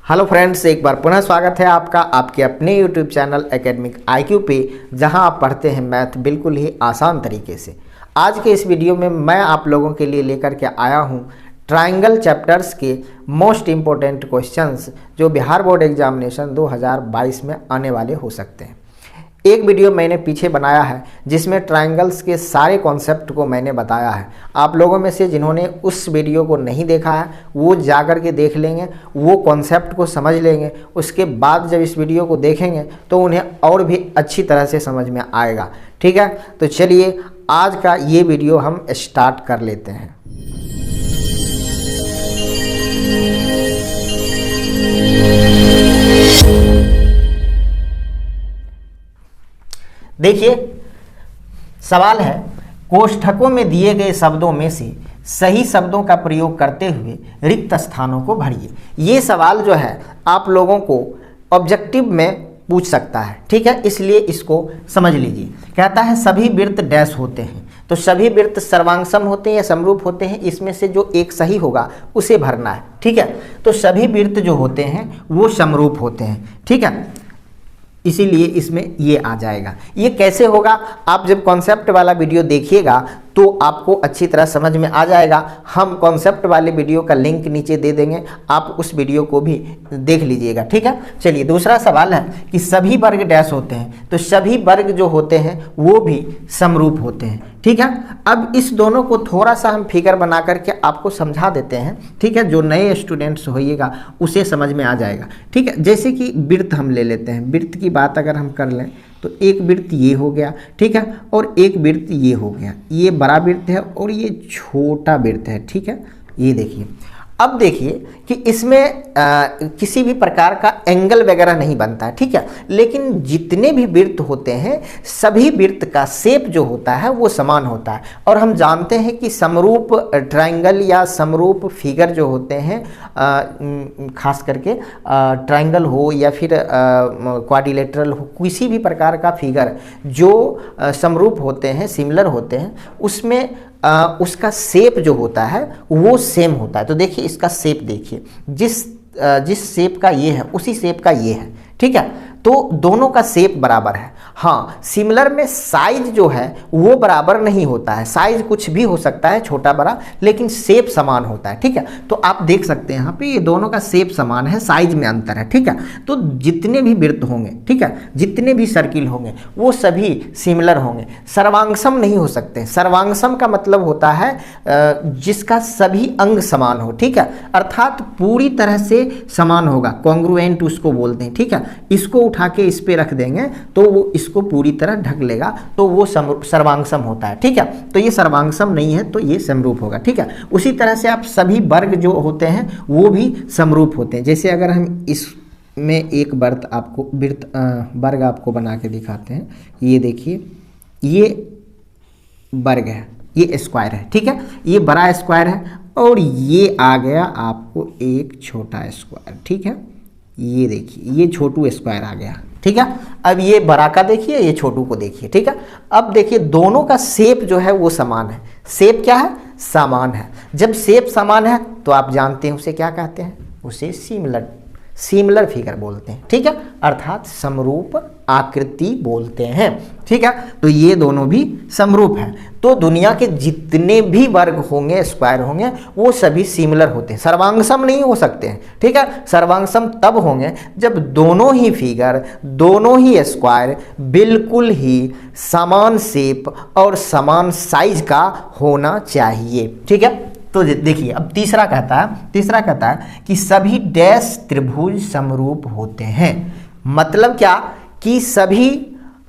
Hello friends, एक बार पुनः स्वागत है आपका आपके अपने यूट्यूब चैनल एकेडमिक IQ पे, जहां आप पढ़ते हैं मैथ बिल्कुल ही आसान तरीके से। आज के इस वीडियो में मैं आप लोगों के लिए लेकर के आया हूं ट्रायंगल चैप्टर्स के मोस्ट इम्पोर्टेंट क्वेश्चंस जो बिहार बोर्ड एग्जामिनेशन 2022 में आने वाले हो सकते हैं। एक वीडियो मैंने पीछे बनाया है जिसमें ट्रायंगल्स के सारे कॉन्सेप्ट को मैंने बताया है। आप लोगों में से जिन्होंने उस वीडियो को नहीं देखा है वो जाकर के देख लेंगे, वो कॉन्सेप्ट को समझ लेंगे। उसके बाद जब इस वीडियो को देखेंगे तो उन्हें और भी अच्छी तरह से समझ में आएगा। ठीक है, तो चलिए आज का ये वीडियो हम स्टार्ट कर लेते हैं। देखिए, सवाल है कोष्ठकों में दिए गए शब्दों में से सही शब्दों का प्रयोग करते हुए रिक्त स्थानों को भरिए। ये सवाल जो है आप लोगों को ऑब्जेक्टिव में पूछ सकता है। ठीक है, इसलिए इसको समझ लीजिए। कहता है सभी वृत्त डैश होते हैं, तो सभी वृत्त सर्वांगसम होते हैं या समरूप होते हैं, इसमें से जो एक सही होगा उसे भरना है। ठीक है, तो सभी वृत्त जो होते हैं वो समरूप होते हैं। ठीक है, इसीलिए इसमें ये आ जाएगा। ये कैसे होगा, आप जब कॉन्सेप्ट वाला वीडियो देखिएगा तो आपको अच्छी तरह समझ में आ जाएगा। हम कॉन्सेप्ट वाले वीडियो का लिंक नीचे दे देंगे, आप उस वीडियो को भी देख लीजिएगा। ठीक है, चलिए दूसरा सवाल है कि सभी वर्ग डैश होते हैं, तो सभी वर्ग जो होते हैं वो भी समरूप होते हैं। ठीक है, अब इस दोनों को थोड़ा सा हम फिगर बना करके आपको समझा देते हैं। ठीक है, जो नए स्टूडेंट्स होइएगा उसे समझ में आ जाएगा। ठीक है, जैसे कि वृत्त हम ले लेते हैं। वृत्त की बात अगर हम कर लें तो एक वृत्त ये हो गया, ठीक है, और एक वृत्त ये हो गया। ये बड़ा वृत्त है और ये छोटा वृत्त है। ठीक है, ये देखिए। अब देखिए कि इसमें किसी भी प्रकार का एंगल वगैरह नहीं बनता है। ठीक है, लेकिन जितने भी वृत्त होते हैं सभी वृत्त का शेप जो होता है वो समान होता है। और हम जानते हैं कि समरूप ट्रायंगल या समरूप फिगर जो होते हैं, खास करके ट्रायंगल हो या फिर क्वाड्रिलेटरल हो, किसी भी प्रकार का फिगर जो समरूप होते हैं, सिमिलर होते हैं, उसमें उसका शेप जो होता है वो सेम होता है। तो देखिए इसका शेप देखिए, जिस शेप का ये है उसी शेप का ये है। ठीक है, तो दोनों का शेप बराबर है। हाँ, सिमिलर में साइज जो है वो बराबर नहीं होता है। साइज कुछ भी हो सकता है, छोटा बड़ा, लेकिन शेप समान होता है। ठीक है, तो आप देख सकते हैं यहाँ पे ये दोनों का शेप समान है, साइज में अंतर है। ठीक है, तो जितने भी वृत्त होंगे, ठीक है, जितने भी सर्किल होंगे वो सभी सिमिलर होंगे, सर्वांगसम नहीं हो सकते। सर्वांगसम का मतलब होता है जिसका सभी अंग समान हो। ठीक है, अर्थात पूरी तरह से समान होगा, कॉन्ग्रुएंट उसको बोलते हैं। ठीक है, इसको उठा के इस पे रख देंगे तो वो इसको पूरी तरह ढक लेगा, तो वो सर्वांगसम होता है। ठीक है, तो ये सर्वांगसम नहीं है तो ये समरूप होगा। ठीक है, उसी तरह से आप सभी वर्ग जो होते हैं वो भी समरूप होते हैं। जैसे अगर हम इसमें एक वर्ग आपको बना के दिखाते हैं। ये देखिए, ये वर्ग है, ये स्क्वायर है। ठीक है, ये बड़ा स्क्वायर है और ये आ गया आपको एक छोटा स्क्वायर। ठीक है, ये देखिए ये छोटू स्क्वायर आ गया। ठीक है, अब ये बड़ा का देखिए, ये छोटू को देखिए। ठीक है, अब देखिए दोनों का शेप जो है वो समान है। शेप क्या है? समान है। जब शेप समान है तो आप जानते हैं उसे क्या कहते हैं, उसे सिमिलर फिगर बोलते हैं। ठीक है, अर्थात समरूप आकृति बोलते हैं। ठीक है, तो ये दोनों भी समरूप हैं। तो दुनिया के जितने भी वर्ग होंगे, स्क्वायर होंगे, वो सभी सिमिलर होते हैं, सर्वांगसम नहीं हो सकते हैं। ठीक है, सर्वांगसम तब होंगे जब दोनों ही फिगर, दोनों ही स्क्वायर बिल्कुल ही समान शेप और समान साइज का होना चाहिए। ठीक है, तो देखिए अब तीसरा कहता है कि सभी डैश त्रिभुज समरूप होते हैं। मतलब क्या कि सभी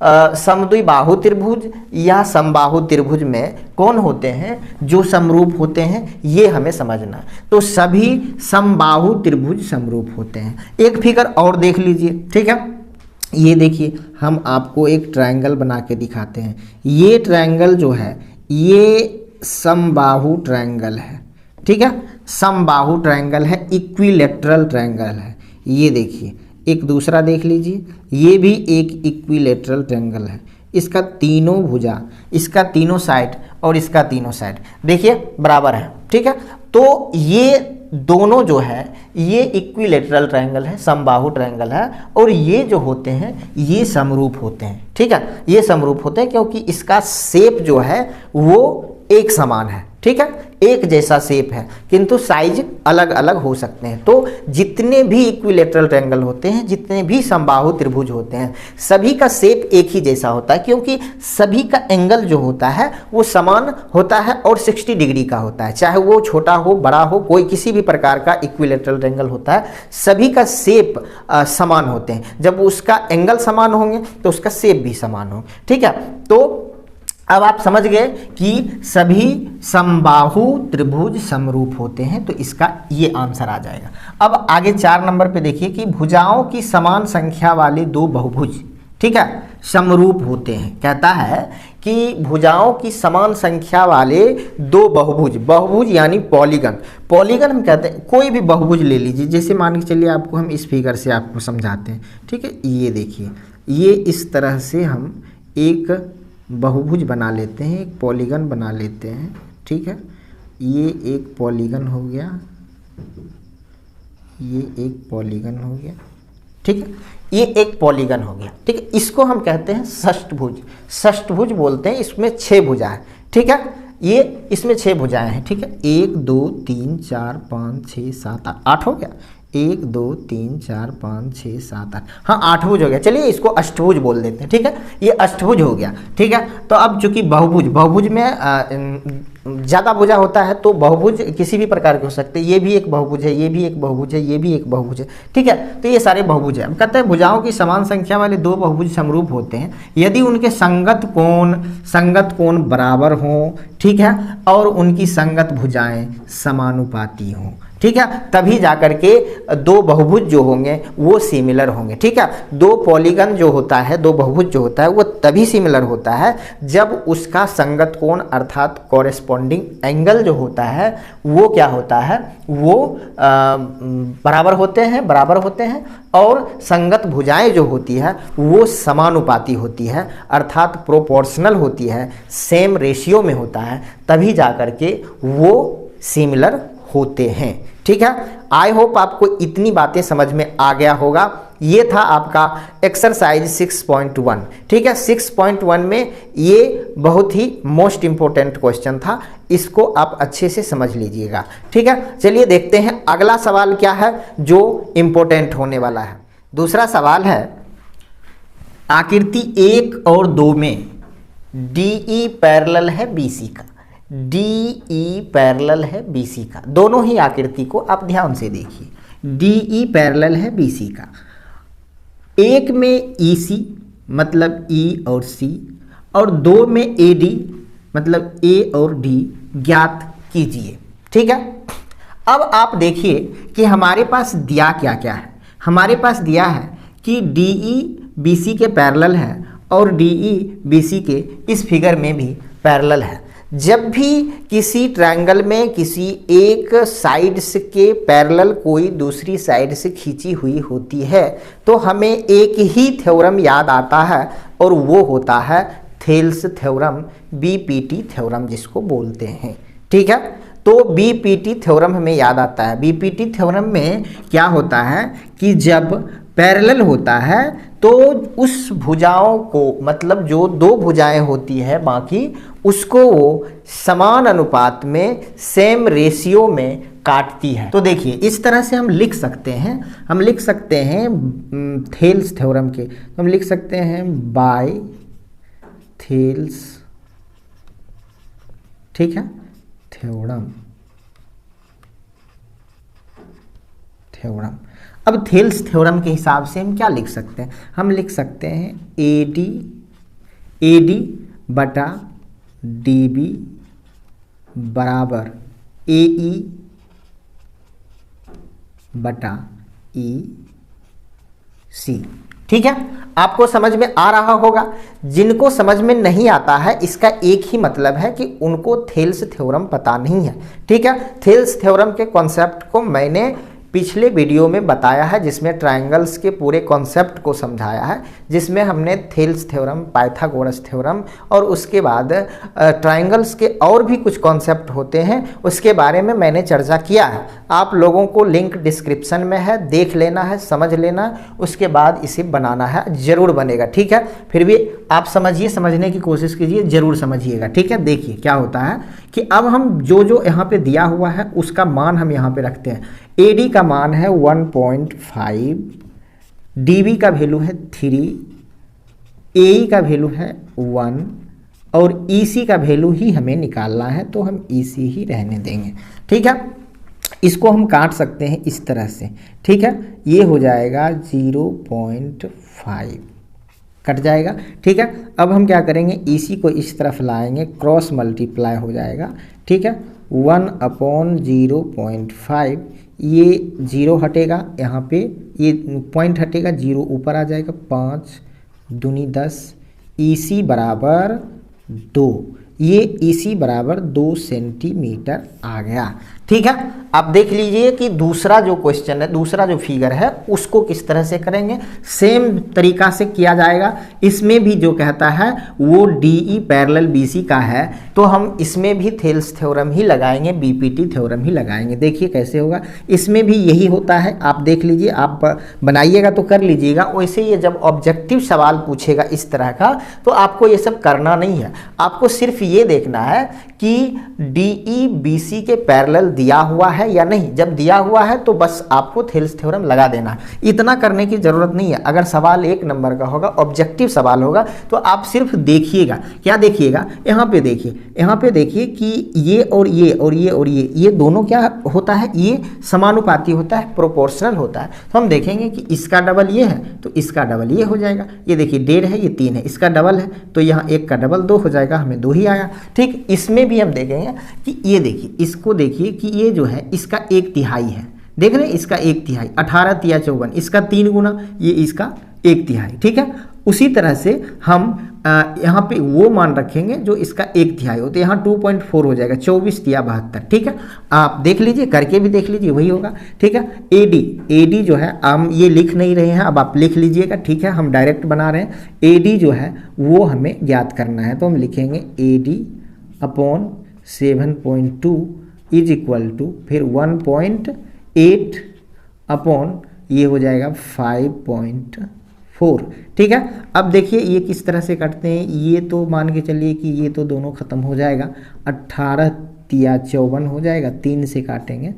समद्विबाहु त्रिभुज या समबाहु त्रिभुज में कौन होते हैं जो समरूप होते हैं, ये हमें समझना है। तो सभी समबाहु त्रिभुज समरूप होते हैं। एक फिगर और देख लीजिए। ठीक है, ये देखिए हम आपको एक ट्रायंगल बना के दिखाते हैं। ये ट्रायंगल जो है ये समबाहु ट्रायंगल है। ठीक है, समबाहु ट्रायंगल है, इक्विलेटरल ट्रायंगल है। ये देखिए एक दूसरा देख लीजिए, ये भी एक इक्विलेटरल ट्रायंगल है। इसका तीनों भुजा, इसका तीनों साइड और इसका तीनों साइड देखिए बराबर है। ठीक है, तो ये दोनों जो है ये इक्विलेटरल ट्रायंगल है, समबाहु ट्रायंगल है, और ये जो होते हैं ये समरूप होते हैं। ठीक है, ये समरूप होते हैं क्योंकि इसका शेप जो है वो एक समान है। ठीक है, एक जैसा शेप है, किंतु साइज अलग अलग हो सकते हैं। तो जितने भी इक्विलेटरल ट्रायंगल होते हैं, जितने भी समबाहु त्रिभुज होते हैं, सभी का शेप एक ही जैसा होता है, क्योंकि सभी का एंगल जो होता है वो समान होता है और 60 डिग्री का होता है। चाहे वो छोटा हो, बड़ा हो, कोई किसी भी प्रकार का इक्विलेटरल ट्रायंगल होता है, सभी का शेप समान होते हैं। जब उसका एंगल समान होंगे तो उसका शेप भी समान होंगे। ठीक है, तो अब आप समझ गए कि सभी समबाहु त्रिभुज समरूप होते हैं, तो इसका ये आंसर आ जाएगा। अब आगे 4 नंबर पे देखिए कि भुजाओं की समान संख्या वाले दो बहुभुज, ठीक है, समरूप होते हैं। कहता है कि भुजाओं की समान संख्या वाले दो बहुभुज, बहुभुज यानी पॉलीगन, पॉलीगन हम कहते हैं, कोई भी बहुभुज ले लीजिए। जैसे मान के चलिए आपको हम इस फिगर से आपको समझाते हैं। ठीक है, ये देखिए, ये इस तरह से हम एक बहुभुज बना लेते हैं, एक पॉलीगन बना लेते हैं। ठीक है, ये एक पॉलीगन हो गया, ये एक पॉलीगन हो गया। ठीक है, ये एक पॉलीगन हो गया। ठीक है, इसको हम कहते हैं षष्ठभुज, षष्ठभुज बोलते हैं। इसमें 6 भुजाएं। ठीक है, ये इसमें 6 भुजाएं हैं। ठीक है, 1 2 3 4 5 6 7 8 हो गया। 1 2 3 4 5 6 7 8, हाँ 8 भुज हो गया। चलिए इसको अष्टभुज बोल देते हैं। ठीक है, ये अष्टभुज हो गया। ठीक है, तो अब चूंकि बहुभुज, बहुभुज में ज़्यादा भुजा होता है, तो बहुभुज किसी भी प्रकार के हो सकते हैं। ये भी एक बहुभुज है, ये भी एक बहुभुज है, ये भी एक बहुभुज है। ठीक है, तो ये सारे बहुभुज है। हम कहते हैं भुजाओं की समान संख्या वाले दो बहुभुज समरूप होते हैं यदि उनके संगत कोण बराबर हों। ठीक है, और उनकी संगत भुजाएं समानुपाती हों। ठीक है, तभी जाकर के दो बहुभुज जो होंगे वो सिमिलर होंगे। ठीक है, दो पॉलीगन जो होता है, दो बहुभुज जो होता है, वो तभी सिमिलर होता है जब उसका संगत कोण अर्थात कॉरेस्पॉन्डिंग एंगल जो होता है वो क्या होता है, वो बराबर होते हैं और संगत भुजाएं जो होती है वो समानुपाती होती है, अर्थात प्रोपोर्शनल होती है, सेम रेशियो में होता है, तभी जाकर के वो सिमिलर होते हैं। ठीक है, आई होप आपको इतनी बातें समझ में आ गया होगा। ये था आपका एक्सरसाइज 6.1। ठीक है, 6.1 में ये बहुत ही मोस्ट इंपॉर्टेंट क्वेश्चन था, इसको आप अच्छे से समझ लीजिएगा। ठीक है, चलिए देखते हैं अगला सवाल क्या है जो इंपॉर्टेंट होने वाला है। दूसरा सवाल है, आकृति 1 और 2 में DE पैरेलल है BC का, DE पैरेलल है BC का। दोनों ही आकृति को आप ध्यान से देखिए, DE पैरेलल है BC का। एक में EC मतलब E और C, और 2 में AD मतलब A और D ज्ञात कीजिए। ठीक है, अब आप देखिए कि हमारे पास दिया क्या क्या है। हमारे पास दिया है कि DE BC के पैरेलल है और DE BC के इस फिगर में भी पैरेलल है। जब भी किसी ट्रायंगल में किसी एक साइड से के पैरेलल कोई दूसरी साइड से खींची हुई होती है तो हमें एक ही थ्योरम याद आता है, और वो होता है थेल्स थ्योरम, BPT थ्योरम जिसको बोलते हैं। ठीक है, तो BPT थ्योरम हमें याद आता है। BPT थ्योरम में क्या होता है कि जब पैरेलल होता है तो उस भुजाओं को, मतलब जो दो भुजाएं होती है बाकी, उसको वो समान अनुपात में सेम रेशियो में काटती है। तो देखिए इस तरह से हम लिख सकते हैं, थेल्स थ्योरम के, तो हम लिख सकते हैं बाय थेल्स, ठीक है, थ्योरम। अब थेल्स थ्योरम के हिसाब से हम क्या लिख सकते हैं, हम लिख सकते हैं AD बटा DB बराबर AE बटा EC। ठीक है, आपको समझ में आ रहा होगा। जिनको समझ में नहीं आता है इसका एक ही मतलब है कि उनको थेल्स थ्योरम पता नहीं है। ठीक है, थेल्स थ्योरम के कॉन्सेप्ट को मैंने पिछले वीडियो में बताया है, जिसमें ट्रायंगल्स के पूरे कॉन्सेप्ट को समझाया है, जिसमें हमने थेल्स थ्योरम, पाइथागोरस थ्योरम और उसके बाद ट्रायंगल्स के और भी कुछ कॉन्सेप्ट होते हैं, उसके बारे में मैंने चर्चा किया है। आप लोगों को लिंक डिस्क्रिप्शन में है, देख लेना है, समझ लेना, उसके बाद इसे बनाना है, ज़रूर बनेगा, ठीक है। फिर भी आप समझिए, समझने की कोशिश कीजिए, ज़रूर समझिएगा, ठीक है। देखिए क्या होता है कि अब हम जो यहाँ पे दिया हुआ है उसका मान हम यहाँ पे रखते हैं। AD का मान है 1.5, DB का वैल्यू है 3, AE का वैल्यू है 1 और EC का वैल्यू ही हमें निकालना है, तो हम EC ही रहने देंगे, ठीक है। इसको हम काट सकते हैं इस तरह से, ठीक है। ये हो जाएगा 0.5 कट जाएगा, ठीक है। अब हम क्या करेंगे, EC को इस तरफ लाएंगे, क्रॉस मल्टीप्लाई हो जाएगा, ठीक है। 1/0.5, ये 0 हटेगा, यहाँ पे ये पॉइंट हटेगा, 0 ऊपर आ जाएगा, 5 दूनी 10, EC बराबर 2, ये EC बराबर 2 सेंटीमीटर आ गया, ठीक है। अब देख लीजिए कि दूसरा जो क्वेश्चन है, दूसरा जो फिगर है, उसको किस तरह से करेंगे। सेम तरीका से किया जाएगा। इसमें भी जो कहता है वो DE पैरेलल BC का है, तो हम इसमें भी थेल्स थ्योरम ही लगाएंगे, BPT थ्योरम ही लगाएंगे। देखिए कैसे होगा, इसमें भी यही होता है। आप देख लीजिए, आप बनाइएगा तो कर लीजिएगा। वैसे ये जब ऑब्जेक्टिव सवाल पूछेगा इस तरह का, तो आपको ये सब करना नहीं है। आपको सिर्फ ये देखना है कि DE BC के पैरेलल दिया हुआ है या नहीं। जब दिया हुआ है तो बस आपको थेल्स थ्योरम लगा देना है, इतना करने की जरूरत नहीं है। अगर सवाल 1 नंबर का होगा, ऑब्जेक्टिव सवाल होगा, तो आप सिर्फ देखिएगा। क्या देखिएगा, यहाँ पे देखिए, यहाँ पे देखिए कि ये और ये और ये और ये दोनों क्या होता है, ये समानुपाती होता है, प्रोपोर्शनल होता है। तो हम देखेंगे कि इसका डबल ये है तो इसका डबल ये हो जाएगा। ये देखिए 1.5 है, ये 3 है, इसका डबल है तो यहाँ 1 का डबल 2 हो जाएगा, हमें 2 ही आया, ठीक। इसमें भी हम देखेंगे कि ये देखिए, इसको देखिए कि ये जो है इसका 1/3 है, देख रहे हैं, इसका 1/3, 18 तिया 54, इसका 3 गुना, ये इसका 1/3, ठीक है। उसी तरह से हम यहाँ पे वो मान रखेंगे जो इसका 1/3 हो, तो यहाँ 2.4 हो जाएगा, 24 तिया 72, ठीक है। आप देख लीजिए, करके भी देख लीजिए, वही होगा, ठीक है। AD जो है, हम ये लिख नहीं रहे हैं, अब आप लिख लीजिएगा, ठीक है। हम डायरेक्ट बना रहे हैं। AD जो है वो हमें ज्ञात करना है, तो हम लिखेंगे AD/7.2 इज इक्वल टू फिर 1.8 अपॉन ये हो जाएगा 5.4, ठीक है। अब देखिए ये किस तरह से करते हैं। ये तो मान के चलिए कि ये तो दोनों खत्म हो जाएगा, 18 तिया 54 हो जाएगा, 3 से काटेंगे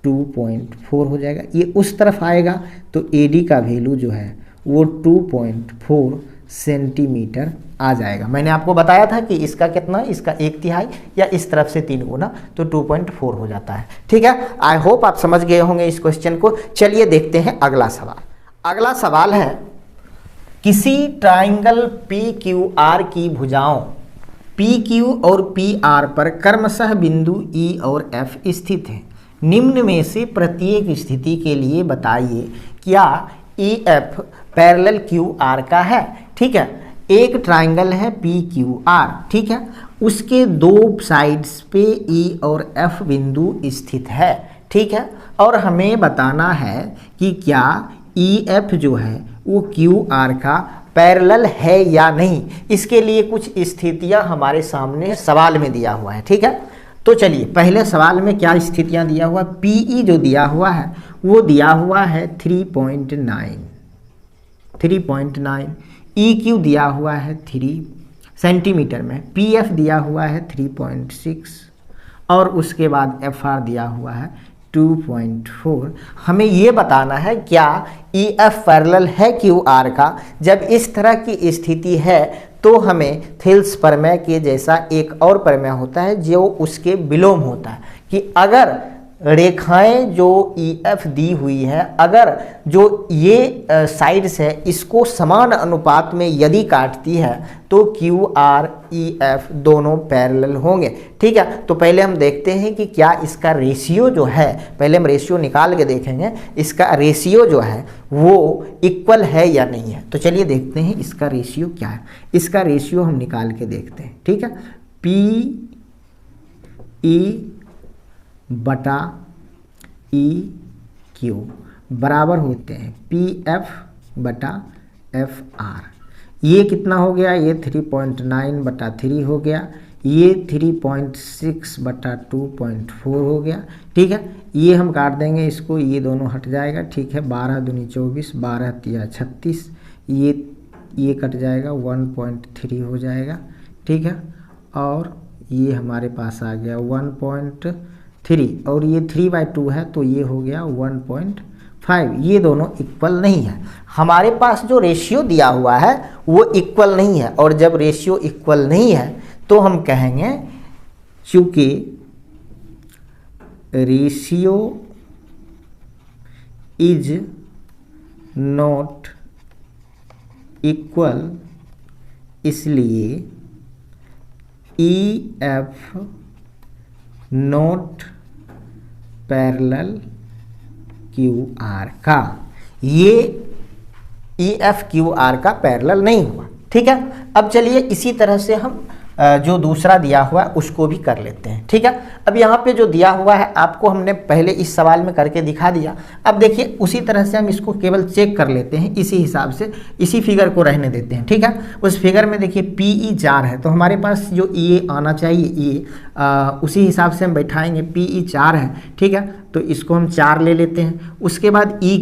2.4 हो जाएगा। ये उस तरफ आएगा तो AD का वैल्यू जो है वो 2.4 सेंटीमीटर आ जाएगा। मैंने आपको बताया था कि इसका कितना, इसका 1/3 या इस तरफ से 3 गुना, तो 2.4 हो जाता है, ठीक है। आई होप आप समझ गए होंगे इस क्वेश्चन को। चलिए देखते हैं अगला सवाल। अगला सवाल है, किसी ट्राइंगल PQR की भुजाओं PQ और PR पर क्रमशः बिंदु E और F स्थित हैं। निम्न में से प्रत्येक स्थिति के लिए बताइए क्या EF पैरेलल QR का है, ठीक है। एक ट्राइंगल है PQR, ठीक है, उसके 2 साइड्स पे E और F बिंदु स्थित है, ठीक है। और हमें बताना है कि क्या EF जो है वो QR का पैरेलल है या नहीं। इसके लिए कुछ स्थितियां हमारे सामने सवाल में दिया हुआ है, ठीक है। तो चलिए पहले सवाल में क्या स्थितियां दिया हुआ है। PE जो दिया हुआ है वो दिया हुआ है 3.9, EQ दिया हुआ है 3 सेंटीमीटर में, PF दिया हुआ है 3.6 और उसके बाद FR दिया हुआ है 2.4। हमें ये बताना है क्या EF पैरेलल है QR का। जब इस तरह की स्थिति है तो हमें थेल्स प्रमेय के जैसा एक और प्रमेय होता है जो उसके विलोम होता है कि अगर रेखाएं जो EF दी हुई है, अगर जो ये साइड्स है इसको समान अनुपात में यदि काटती है तो QR EF दोनों पैरेलल होंगे, ठीक है। तो पहले हम देखते हैं कि क्या इसका रेशियो जो है, पहले हम रेशियो निकाल के देखेंगे इसका रेशियो जो है वो इक्वल है या नहीं है। तो चलिए देखते हैं इसका रेशियो क्या है। इसका रेशियो हम निकाल के देखते हैं, ठीक है। PE/EQ क्यू बराबर होते हैं पी एफ बटा एफ आर। ये कितना हो गया, ये 3.9 बटा 3 हो गया, ये 3.6 बटा 2.4 हो गया। ठीक है, ये हम काट देंगे इसको, ये दोनों हट जाएगा। ठीक है, 12 दूनी 24, 12 तिया 36, ये कट जाएगा, 1.3 हो जाएगा। ठीक है, और ये हमारे पास आ गया 1.3 और ये 3/2 है तो ये हो गया 1.5। ये दोनों इक्वल नहीं है। हमारे पास जो रेशियो दिया हुआ है वो इक्वल नहीं है, और जब रेशियो इक्वल नहीं है तो हम कहेंगे चूंकि रेशियो इज नॉट इक्वल, इसलिए E F not parallel Q R का, ये ई एफ क्यू आर का पैरेलल नहीं हुआ। ठीक है, अब चलिए इसी तरह से हम जो दूसरा दिया हुआ है उसको भी कर लेते हैं। ठीक है, अब यहाँ पे जो दिया हुआ है आपको हमने पहले इस सवाल में करके दिखा दिया। अब देखिए उसी तरह से हम इसको केवल चेक कर लेते हैं, इसी हिसाब से इसी फिगर को रहने देते हैं। ठीक है, उस फिगर में देखिए पीई 4 है तो हमारे पास जो ये आना चाहिए ये उसी हिसाब से हम बैठाएंगे। पीई 4 है, ठीक है, तो इसको हम 4 ले लेते हैं। उसके बाद ई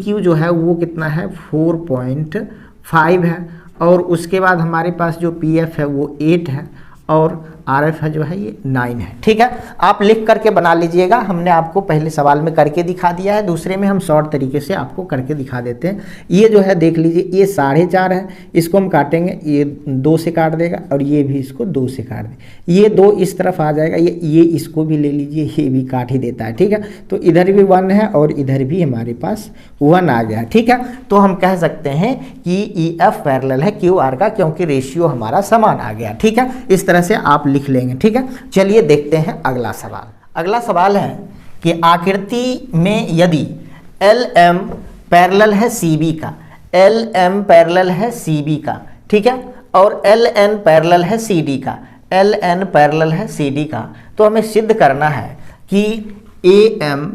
क्यू जो है वो कितना है 4.5 है, और उसके बाद हमारे पास जो पी एफ है वो 8 है, और आर एफ है जो है ये 9 है। ठीक है, आप लिख करके बना लीजिएगा, हमने आपको पहले सवाल में करके दिखा दिया है, दूसरे में हम शॉर्ट तरीके से आपको करके दिखा देते हैं। ये जो है देख लीजिए, ये 4.5 है, इसको हम काटेंगे, ये 2 से काट देगा, और ये भी इसको 2 से काट दे, ये 2 इस तरफ आ जाएगा, ये इसको भी ले लीजिए, ये भी काट ही देता है। ठीक है, तो इधर भी 1 है और इधर भी हमारे पास 1 आ गया। ठीक है, तो हम कह सकते हैं कि ई एफ पैरेलल है क्यू आर का, क्योंकि रेशियो हमारा समान आ गया। ठीक है, इस तरह से आप लिख लेंगे। ठीक है, चलिए देखते हैं अगला सवाल। अगला सवाल है कि आकृति में यदि एल एम पैरेलल है सी बी का, एल एम पैरेलल है सी बी का, ठीक है, और एल एन पैरेलल है सी डी का, एल एन पैरेलल है सी डी का, तो हमें सिद्ध करना है कि ए एम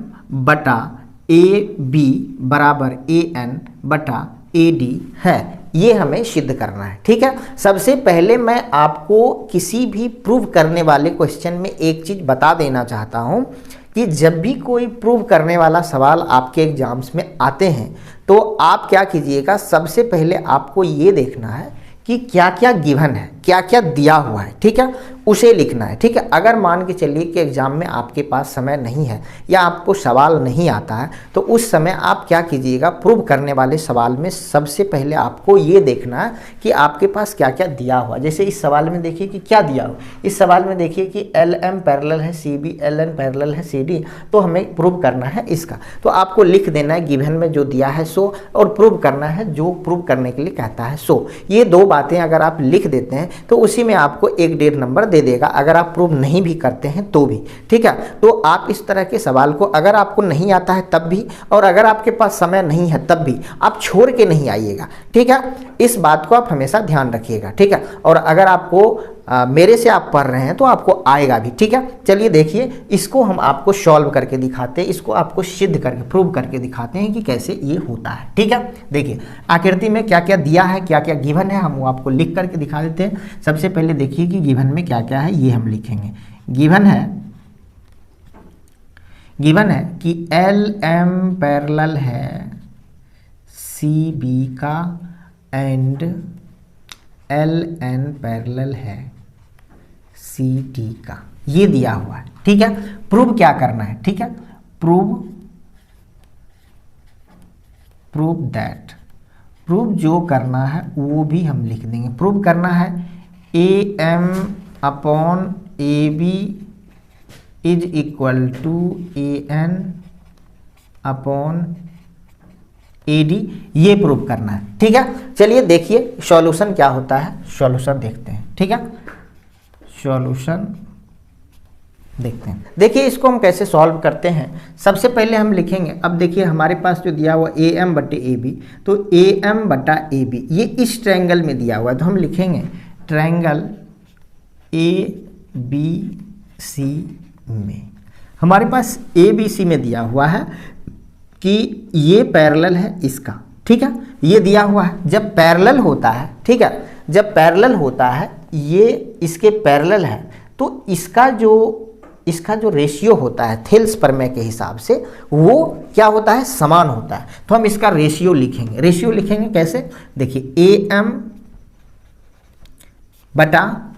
बटा ए बी बराबर ए एन बटा ए डी है। ये हमें सिद्ध करना है। ठीक है, सबसे पहले मैं आपको किसी भी प्रूव करने वाले क्वेश्चन में एक चीज़ बता देना चाहता हूँ कि जब भी कोई प्रूव करने वाला सवाल आपके एग्जाम्स में आते हैं तो आप क्या कीजिएगा, सबसे पहले आपको ये देखना है कि क्या क्या गिवन है, क्या क्या दिया हुआ है। ठीक है, उसे लिखना है। ठीक है, अगर मान के चलिए कि एग्ज़ाम में आपके पास समय नहीं है या आपको सवाल नहीं आता है तो उस समय आप क्या कीजिएगा, प्रूव करने वाले सवाल में सबसे पहले आपको ये देखना है कि आपके पास क्या क्या दिया हुआ। जैसे इस सवाल में देखिए कि क्या दिया हुआ, इस सवाल में देखिए कि एल एम पैरेलल है C B, L N parallel है सी डी, तो हमें प्रूव करना है इसका। तो आपको लिख देना है गिवन में जो दिया है सो, और प्रूव करना है जो प्रूव करने के लिए कहता है सो। ये 2 बातें अगर आप लिख देते हैं तो उसी में आपको 1.5 नंबर दे देगा, अगर आप प्रूव नहीं भी करते हैं तो भी। ठीक है, तो आप इस तरह के सवाल को अगर आपको नहीं आता है तब भी, और अगर आपके पास समय नहीं है तब भी, आप छोड़ के नहीं आइएगा। ठीक है, इस बात को आप हमेशा ध्यान रखिएगा। ठीक है, और अगर आपको मेरे से आप पढ़ रहे हैं तो आपको आएगा भी। ठीक है, चलिए देखिए, इसको हम आपको सॉल्व करके दिखाते हैं, इसको आपको सिद्ध करके प्रूव करके दिखाते हैं कि कैसे ये होता है। ठीक है, देखिए आकृति में क्या क्या दिया है, क्या क्या गिवन है, हम वो आपको लिख करके दिखा देते हैं। सबसे पहले देखिए कि गिवन में क्या क्या है, ये हम लिखेंगे। गिवन है कि एल एम पैरेलल है सी बी का एंड एल एन पैरेलल है सी डी का, ये दिया हुआ है। ठीक है, प्रूव क्या करना है, ठीक है, प्रूव दैट, प्रूव जो करना है वो भी हम लिख देंगे। प्रूव करना है A M upon A B is equal to A N upon A D, ये प्रूव करना है। ठीक है, चलिए देखिए सॉल्यूशन क्या होता है, सॉल्यूशन देखते हैं। ठीक है, सॉल्यूशन देखते हैं। देखिए इसको हम कैसे सॉल्व करते हैं। सबसे पहले हम लिखेंगे, अब देखिए हमारे पास जो दिया हुआ ए एम बटे ए बी, तो ए एम बटा ए बी ये इस ट्रायंगल में दिया हुआ है, तो हम लिखेंगे ट्रायंगल ए बी सी में। हमारे पास ए बी सी में दिया हुआ है कि ये पैरेलल है इसका, ठीक है, ये दिया हुआ है। जब पैरेलल होता है, ठीक है, जब पैरेलल होता है, ये इसके पैरेलल है, तो इसका जो रेशियो होता है थेल्स प्रमेय के हिसाब से वो क्या होता है, समान होता है। तो हम इसका रेशियो लिखेंगे। रेशियो लिखेंगे कैसे, देखिए AM बटा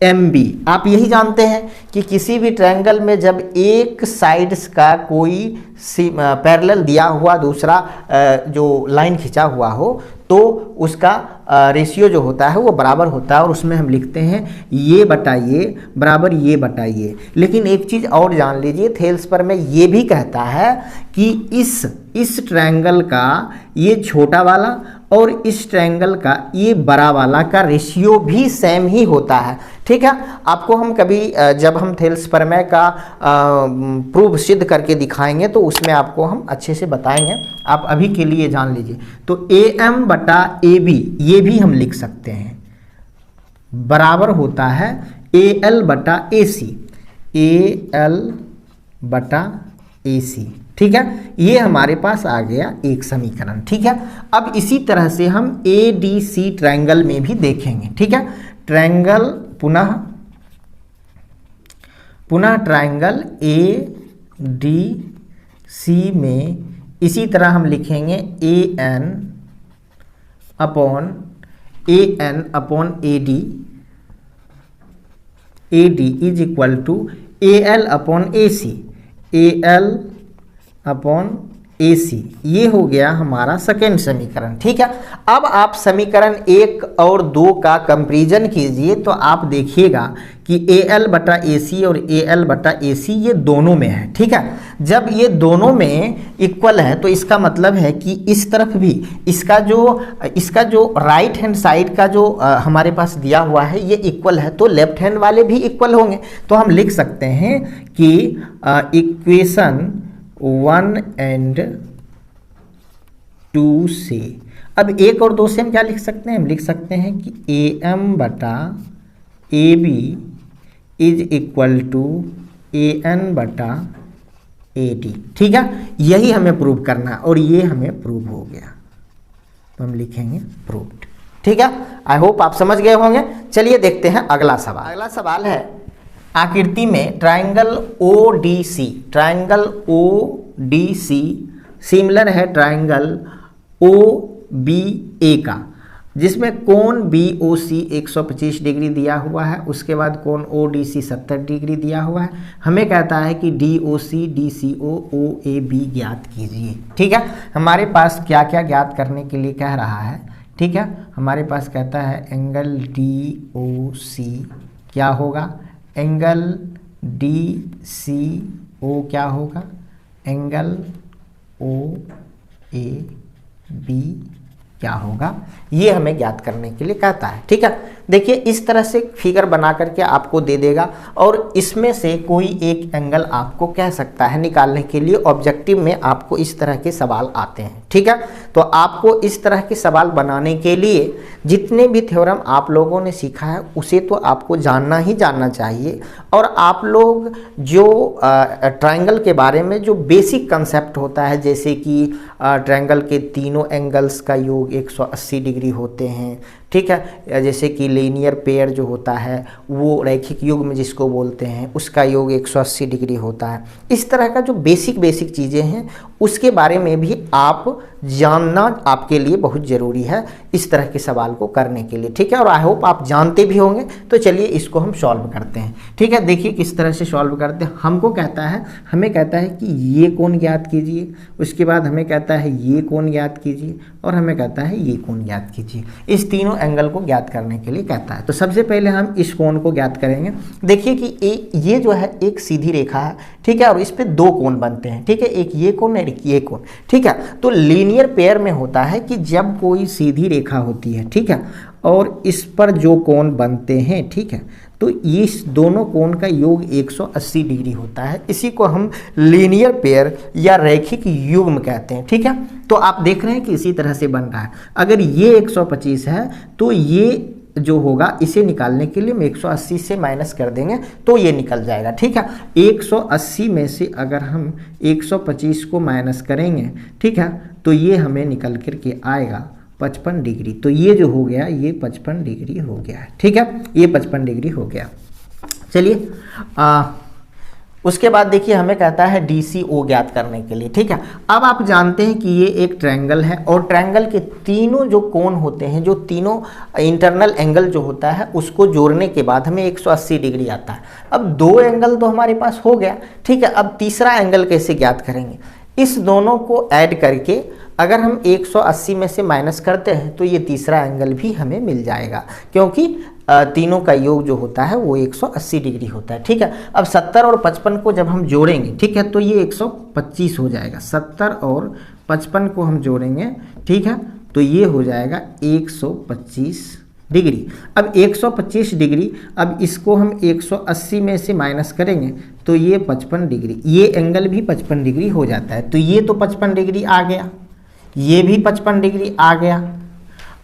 MB। आप यही जानते हैं कि किसी भी ट्रायंगल में जब एक साइड्स का कोई पैरेलल दिया हुआ दूसरा जो लाइन खिंचा हुआ हो तो उसका रेशियो जो होता है वो बराबर होता है, और उसमें हम लिखते हैं ये बटा ये बराबर ये बटा ये। लेकिन एक चीज़ और जान लीजिए, थेल्स प्रमेय ये भी कहता है कि इस ट्रायंगल का ये छोटा वाला और इस ट्रायंगल का ये बड़ा वाला का रेशियो भी सेम ही होता है, ठीक है। आपको हम कभी जब हम थेल्स प्रमेय का प्रूफ सिद्ध करके दिखाएंगे तो उसमें आपको हम अच्छे से बताएंगे, आप अभी के लिए जान लीजिए। तो AM बटा AB ये भी हम लिख सकते हैं बराबर होता है AL बटा AC, AL बटा AC, ठीक है। ये हमारे पास आ गया एक समीकरण, ठीक है। अब इसी तरह से हम ADC ट्रायंगल में भी देखेंगे, ठीक है। ट्रायंगल पुनः ट्रायंगल ADC में इसी तरह हम लिखेंगे AN upon AD is equal to AL upon AC, AL upon AC। ये हो गया हमारा सेकेंड समीकरण, ठीक है। अब आप समीकरण 1 और 2 का कंपैरिजन कीजिए तो आप देखिएगा कि AL बटा AC और AL बटा AC ये दोनों में है, ठीक है। जब ये दोनों में इक्वल है तो इसका मतलब है कि इस तरफ भी इसका जो राइट हैंड साइड का जो हमारे पास दिया हुआ है ये इक्वल है, तो लेफ्ट हैंड वाले भी इक्वल होंगे। तो हम लिख सकते हैं कि इक्वेशन 1 and 2 से, अब 1 और 2 से हम क्या लिख सकते हैं, हम लिख सकते हैं कि AM बटा AB is equal to AN बटा AD, ठीक है। यही हमें प्रूव करना है और ये हमें प्रूव हो गया, तो हम लिखेंगे प्रूव्ड, ठीक है। आई होप आप समझ गए होंगे। चलिए देखते हैं अगला सवाल। अगला सवाल है आकृति में ट्रायंगल ODC सिमिलर है ट्रायंगल OBA का, जिसमें कोण BOC 125 डिग्री दिया हुआ है, उसके बाद कोण ODC 70 डिग्री दिया हुआ है। हमें कहता है कि DOC DCO OAB ज्ञात कीजिए, ठीक है। हमारे पास क्या क्या ज्ञात करने के लिए कह रहा है, ठीक है। हमारे पास कहता है एंगल DOC क्या होगा, एंगल DCO क्या होगा, एंगल OAB क्या होगा, ये हमें ज्ञात करने के लिए कहता है, ठीक है। देखिए इस तरह से फिगर बना करके आपको दे देगा और इसमें से कोई एक एंगल आपको कह सकता है निकालने के लिए। ऑब्जेक्टिव में आपको इस तरह के सवाल आते हैं, ठीक है। तो आपको इस तरह के सवाल बनाने के लिए जितने भी थ्योरम आप लोगों ने सीखा है उसे तो आपको जानना ही जानना चाहिए, और आप लोग जो ट्रायंगल के बारे में जो बेसिक कंसेप्ट होता है, जैसे कि ट्रायंगल के तीनों एंगल्स का योग 180 डिग्री होते हैं, ठीक है। जैसे कि लीनियर पेयर जो होता है वो रैखिक युग्म में जिसको बोलते हैं उसका योग 180 डिग्री होता है। इस तरह का जो बेसिक चीज़ें हैं उसके बारे में भी आप जानना आपके लिए बहुत ज़रूरी है इस तरह के सवाल को करने के लिए, ठीक है। और आई होप आप जानते भी होंगे। तो चलिए इसको हम सॉल्व करते हैं, ठीक है। देखिए किस तरह से सॉल्व करते हैं। हमें कहता है कि ये कोण ज्ञात कीजिए, उसके बाद हमें कहता है ये कोण ज्ञात कीजिए, और हमें कहता है ये कोण ज्ञात कीजिए। इस तीनों एंगल को ज्ञात करने के लिए कहता है। तो सबसे पहले हम इस कोण को ज्ञात करेंगे। देखिए कि ये जो है एक सीधी रेखा है, ठीक है, और इस पे दो कोण बनते हैं, ठीक है, एक ये कोण और एक ये कोण, ठीक है। तो लीनियर पेयर में होता है कि जब कोई सीधी रेखा होती है, ठीक है, और इस पर जो कोण बनते हैं, ठीक है, तो इस दोनों कोण का योग 180 डिग्री होता है। इसी को हम लीनियर पेयर या रैखिक युग्म कहते हैं, ठीक है। तो आप देख रहे हैं कि इसी तरह से बन रहा है। अगर ये 125 है तो ये जो होगा इसे निकालने के लिए हम 180 से माइनस कर देंगे तो ये निकल जाएगा। ठीक है, 180 में से अगर हम 125 को माइनस करेंगे, ठीक है, तो ये हमें निकल कर के आएगा 55 डिग्री। तो ये जो हो गया ये 55 डिग्री हो गया है। ठीक है, ये 55 डिग्री हो गया। चलिए उसके बाद देखिए हमें कहता है DCO ज्ञात करने के लिए। ठीक है, अब आप जानते हैं कि ये एक ट्रायंगल है और ट्रायंगल के तीनों जो कोण होते हैं, जो तीनों इंटरनल एंगल जो होता है उसको जोड़ने के बाद हमें 180 डिग्री आता है। अब दो एंगल तो हमारे पास हो गया। ठीक है, अब तीसरा एंगल कैसे ज्ञात करेंगे? इस दोनों को ऐड करके अगर हम 180 में से माइनस करते हैं तो ये तीसरा एंगल भी हमें मिल जाएगा, क्योंकि तीनों का योग जो होता है वो 180 डिग्री होता है। ठीक है, अब 70 और 55 को जब हम जोड़ेंगे, ठीक है, तो ये 125 हो जाएगा। 70 और 55 को हम जोड़ेंगे, ठीक है, तो ये हो जाएगा 125 डिग्री। अब 125 डिग्री, अब इसको हम 180 में से माइनस करेंगे तो ये 55 डिग्री, ये एंगल भी 55 डिग्री हो जाता है। तो ये तो 55 डिग्री आ गया, ये भी 55 डिग्री आ गया।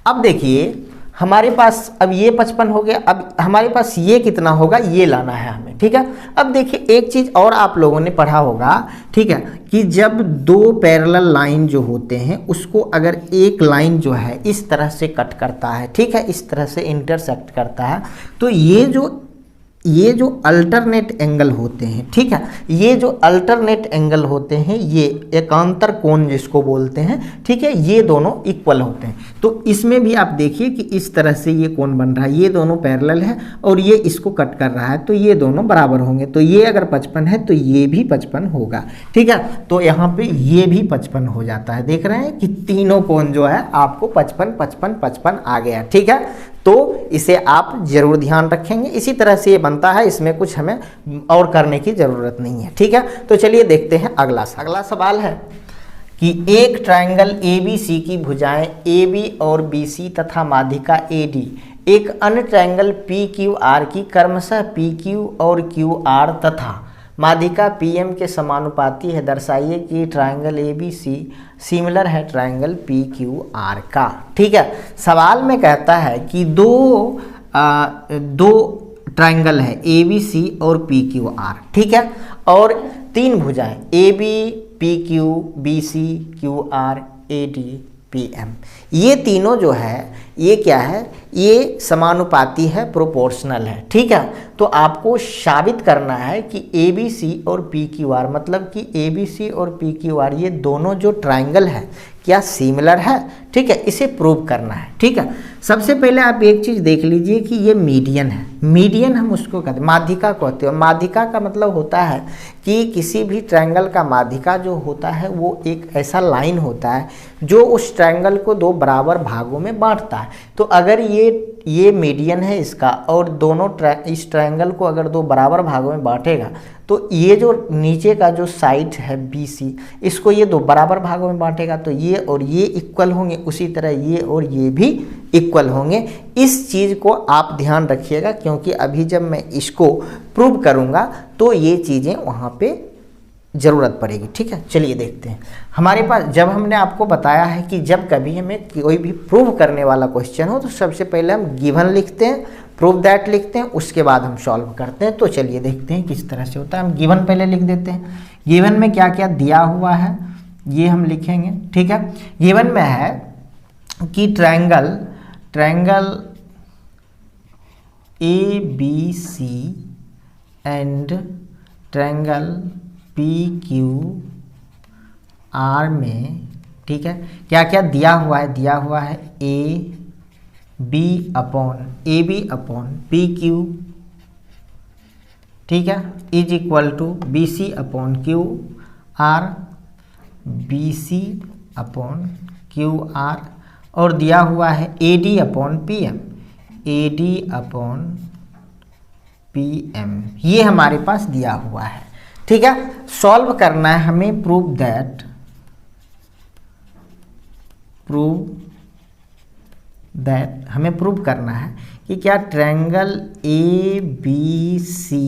अब देखिए हमारे पास अब ये 55 हो गया, अब हमारे पास ये कितना होगा ये लाना है हमें। ठीक है, अब देखिए एक चीज़ और आप लोगों ने पढ़ा होगा, ठीक है, कि जब दो पैरेलल लाइन जो होते हैं उसको अगर एक लाइन जो है इस तरह से कट करता है, ठीक है, इस तरह से इंटरसेक्ट करता है, तो ये जो अल्टरनेट एंगल होते हैं, ठीक है, ये जो अल्टरनेट एंगल होते हैं, ये एकांतर कोण जिसको बोलते हैं, ठीक है, ये दोनों इक्वल होते हैं। तो इसमें भी आप देखिए कि इस तरह से ये कोण बन रहा है, ये दोनों पैरेलल है और ये इसको कट कर रहा है, तो ये दोनों बराबर होंगे। तो ये अगर 55 है तो ये भी 55 होगा। ठीक है, तो यहाँ पे ये भी 55 हो जाता है। देख रहे हैं कि तीनों कोण जो है आपको 55 55 55 आ गया। ठीक है, तो इसे आप जरूर ध्यान रखेंगे। इसी तरह से ये बनता है, इसमें कुछ हमें और करने की ज़रूरत नहीं है। ठीक है, तो चलिए देखते हैं अगला सवाल है कि एक ट्रायंगल ABC की भुजाएं AB और BC तथा माध्यिका AD एक अन्य ट्रायंगल PQR की क्रमशः PQ और QR तथा माध्यिका PM के समानुपाती है। दर्शाइए कि ट्रायंगल ABC सिमिलर है ट्रायंगल PQR का। ठीक है, सवाल में कहता है कि दो ट्रायंगल है ABC और PQR, ठीक है, और तीन भुजाएं AB PQ BC QR AD PM, ये तीनों जो है ये क्या है, ये समानुपाती है, प्रोपोर्शनल है। ठीक है, तो आपको साबित करना है कि ABC और PQR मतलब कि ABC और PQR ये दोनों जो ट्रायंगल है क्या सिमिलर है। ठीक है, इसे प्रूव करना है। ठीक है, सबसे पहले आप एक चीज़ देख लीजिए कि ये मीडियन है। मीडियन हम उसको कहते हैं, माध्यिका कहते हैं। माध्यिका का मतलब होता है कि किसी भी ट्रायंगल का माध्यिका जो होता है वो एक ऐसा लाइन होता है जो उस ट्रायंगल को दो बराबर भागों में बांटता है। तो अगर ये मीडियन है इसका और दोनों इस ट्रायंगल को अगर दो बराबर भागों में बांटेगा तो ये जो नीचे का जो साइड है BC, इसको ये दो बराबर भागों में बांटेगा तो ये और ये इक्वल होंगे, उसी तरह ये और ये भी इक्वल होंगे। इस चीज़ को आप ध्यान रखिएगा, क्योंकि अभी जब मैं इसको प्रूव करूँगा तो ये चीज़ें वहाँ पे ज़रूरत पड़ेगी। ठीक है, चलिए देखते हैं। हमारे पास जब हमने आपको बताया है कि जब कभी हमें कोई भी प्रूव करने वाला क्वेश्चन हो तो सबसे पहले हम गिवन लिखते हैं, प्रूव दैट लिखते हैं, उसके बाद हम सॉल्व करते हैं। तो चलिए देखते हैं किस तरह से होता है। हम गिवन पहले लिख देते हैं। गिवन में क्या क्या दिया हुआ है ये हम लिखेंगे। ठीक है, गिवन में है कि triangle ABC and triangle PQR में, ठीक है, क्या क्या दिया हुआ है? दिया हुआ है AB अपॉन PQ, ठीक है, is equal to BC upon QR, BC upon QR, और दिया हुआ है AD अपॉन PM, ये हमारे पास दिया हुआ है। ठीक है, सॉल्व करना है हमें। प्रूव दैट हमें प्रूव करना है कि क्या ट्रायंगल ABC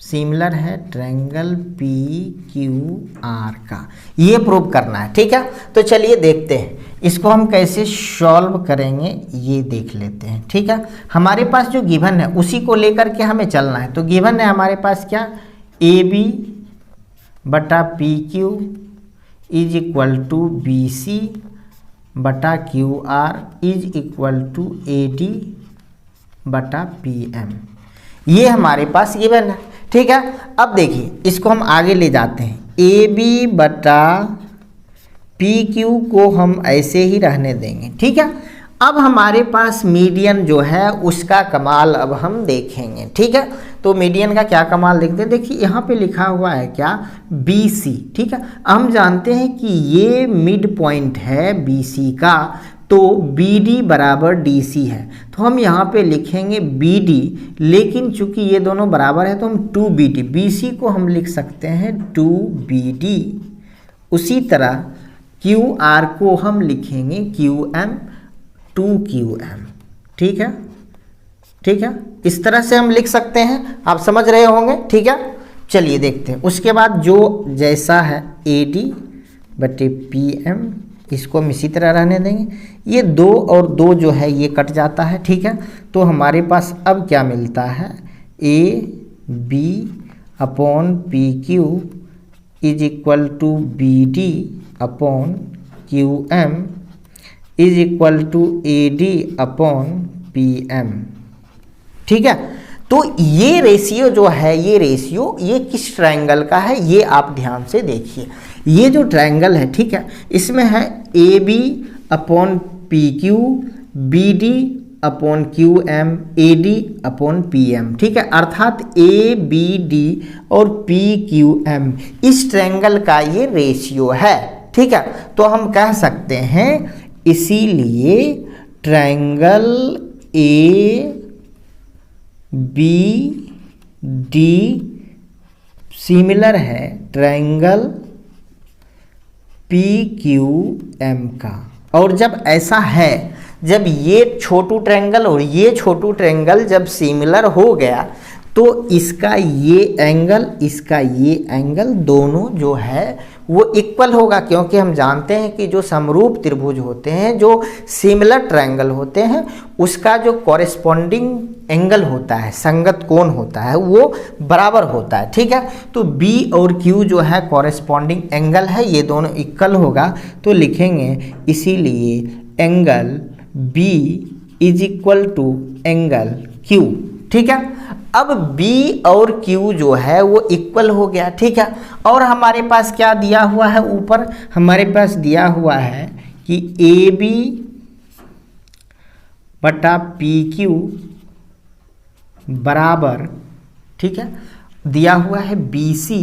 सिमिलर है ट्रायंगल PQR का, ये प्रूव करना है। ठीक है, तो चलिए देखते हैं। इसको हम कैसे सॉल्व करेंगे ये देख लेते हैं। ठीक है, हमारे पास जो गिवन है उसी को लेकर के हमें चलना है। तो गिवन है हमारे पास क्या, ए बी बटा P Q is equal to B C बटा Q R is equal to A D बटा पी एम, ये हमारे पास गिवन है। ठीक है, अब देखिए इसको हम आगे ले जाते हैं। ए बी बटा पी क्यू को हम ऐसे ही रहने देंगे। ठीक है, अब हमारे पास मीडियन जो है उसका कमाल अब हम देखेंगे। ठीक है, तो मीडियन का क्या कमाल देखते हैं। देखिए यहाँ पे लिखा हुआ है क्या, बी सी। ठीक है, हम जानते हैं कि ये मिड पॉइंट है बी सी का, तो बी डी बराबर डी सी है, तो हम यहाँ पे लिखेंगे बी डी, लेकिन चूंकि ये दोनों बराबर है तो हम two B D, B C को हम लिख सकते हैं टू बी डी। उसी तरह क्यू आर को हम लिखेंगे Q M two Q M. ठीक है, ठीक है, इस तरह से हम लिख सकते हैं, आप समझ रहे होंगे। ठीक है, चलिए देखते हैं। उसके बाद जो जैसा है ए डी बटे पी एम, इसको हम इसी तरह रहने देंगे। ये 2 और 2 जो है ये कट जाता है। ठीक है, तो हमारे पास अब क्या मिलता है, A B upon P Q is equal to B D upon Q M is equal to A D upon P M. ठीक है, तो ये रेशियो जो है, ये रेशियो ये किस ट्रायंगल का है ये आप ध्यान से देखिए। ये जो ट्रायंगल है, ठीक है, इसमें है A B upon P Q, B D upon Q M, A D upon P M. ठीक है, अर्थात ए बी डी और पी क्यू एम इस ट्रायंगल का ये रेशियो है। ठीक है, तो हम कह सकते हैं इसीलिए triangle A B D similar है ट्रायंगल पी क्यू एम का। और जब ऐसा है, जब ये छोटू ट्रायंगल और ये छोटू ट्रायंगल जब सिमिलर हो गया तो इसका ये एंगल, इसका ये एंगल दोनों जो है वो इक्वल होगा, क्योंकि हम जानते हैं कि जो समरूप त्रिभुज होते हैं, जो सिमिलर ट्रायंगल होते हैं, उसका जो कॉरेस्पॉन्डिंग एंगल होता है, संगत कोण होता है, वो बराबर होता है। ठीक है, तो B और Q जो है कॉरेस्पॉन्डिंग एंगल है, ये दोनों इक्वल होगा, तो लिखेंगे इसीलिए angle B is equal to angle Q। ठीक है, अब B और Q जो है वो इक्वल हो गया। ठीक है, और हमारे पास क्या दिया हुआ है, ऊपर हमारे पास दिया हुआ है कि AB बटा PQ बराबर, ठीक है, दिया हुआ है BC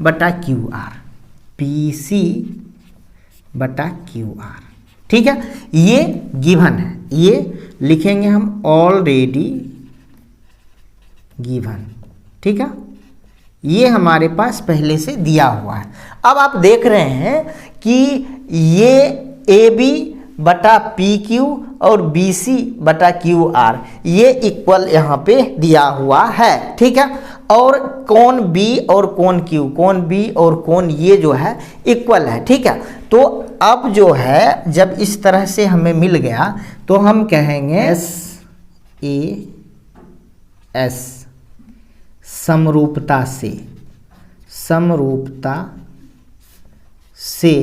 बटा QR, BC बटा QR। ठीक है, ये गिवन है, ये लिखेंगे हम ऑलरेडी गिवन। ठीक है, ये हमारे पास पहले से दिया हुआ है। अब आप देख रहे हैं कि ये ए बी बटा पी क्यू और बी सी बटा क्यू आर ये इक्वल यहाँ पे दिया हुआ है। ठीक है, और कोण बी और कोण क्यू, कोण बी और कोण ये जो है इक्वल है। ठीक है, तो अब जो है जब इस तरह से हमें मिल गया तो हम कहेंगे एस ए एस, समरूपता से, समरूपता से